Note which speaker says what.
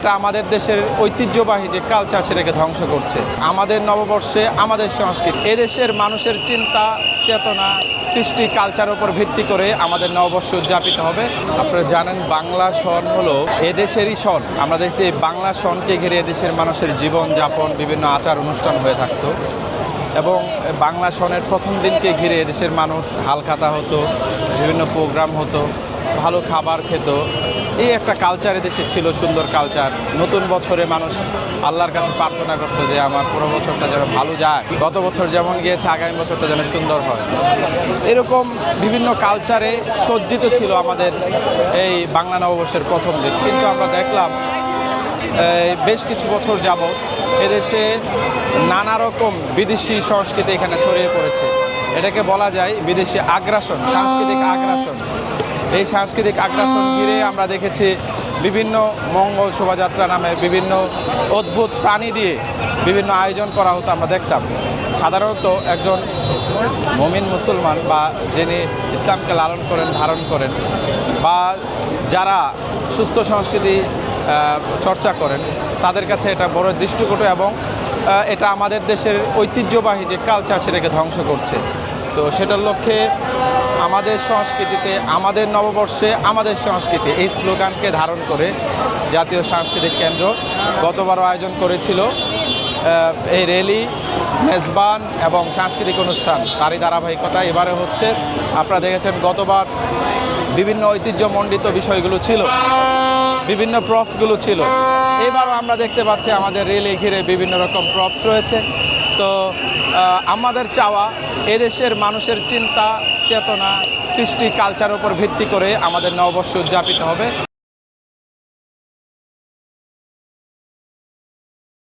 Speaker 1: এটা আমাদের দেশের ঐতিহ্যবাহী যে কালচার সেটাকে ধ্বংস করছে। আমাদের নববর্ষে আমাদের সংস্কৃতি, এদেশের মানুষের চিন্তা চেতনা কৃষ্টি কালচার উপর ভিত্তি করে আমাদের নববর্ষ উদযাপিত হবে। আপনারা জানেন বাংলা সন হলো এদেশেরই সন। আমরা দেখছি বাংলা সনকে ঘিরে এদেশের মানুষের জীবনযাপন বিভিন্ন আচার অনুষ্ঠান হয়ে থাকতো এবং বাংলা সনের প্রথম দিনকে ঘিরে এদেশের মানুষ হালখাতা হতো, বিভিন্ন প্রোগ্রাম হতো, ভালো খাবার খেত। এই একটা কালচার এদেশে ছিল, সুন্দর কালচার। নতুন বছরে মানুষ আল্লাহর কাছে প্রার্থনা করতো যে আমার পুরো বছরটা যেন ভালো যায়, গত বছর যেমন গিয়েছে আগামী বছরটা যেন সুন্দর হয়। এরকম বিভিন্ন কালচারে সজ্জিত ছিল আমাদের এই বাংলা নববর্ষের প্রথম দিন। কিন্তু আমরা দেখলাম বেশ কিছু বছর যাবৎ এদেশে নানা রকম বিদেশি সংস্কৃতি এখানে ছড়িয়ে পড়েছে। এটাকে বলা যায় বিদেশি আগ্রাসন, সাংস্কৃতিক আগ্রাসন। এই সাংস্কৃতিক আগ্রাসন ঘিরে আমরা দেখেছি বিভিন্ন মঙ্গল শোভাযাত্রা নামে বিভিন্ন অদ্ভুত প্রাণী দিয়ে বিভিন্ন আয়োজন করা হতো। আমরা দেখতাম সাধারণত একজন মুমিন মুসলমান বা যিনি ইসলামকে লালন করেন ধারণ করেন বা যারা সুস্থ সংস্কৃতি চর্চা করেন তাদের কাছে এটা বড় দৃষ্টিকটু এবং এটা আমাদের দেশের ঐতিহ্যবাহী যে কালচার সেটাকে ধ্বংস করছে। তো সেটার লক্ষ্যে আমাদের সংস্কৃতিতে আমাদের নববর্ষে আমাদের সংস্কৃতি এই স্লোগানকে ধারণ করে জাতীয় সাংস্কৃতিক কেন্দ্র গতবারও আয়োজন করেছিল এই র্যালি, মেজবান এবং সাংস্কৃতিক অনুষ্ঠান। তারই ধারাবাহিকতা এবারে হচ্ছে। আপনারা দেখেছেন গতবার বিভিন্ন ঐতিহ্যমণ্ডিত বিষয়গুলো ছিল, বিভিন্ন প্রপসগুলো ছিল। এবারও আমরা দেখতে পাচ্ছি আমাদের র্যালি ঘিরে বিভিন্ন রকম প্রপস রয়েছে। তো আমাদের চাওয়া এদেশের মানুষের চিন্তা চেতনা কৃষ্টি কালচার উপর ভিত্তি করে আমাদের নববর্ষ উদযাপিত হবে।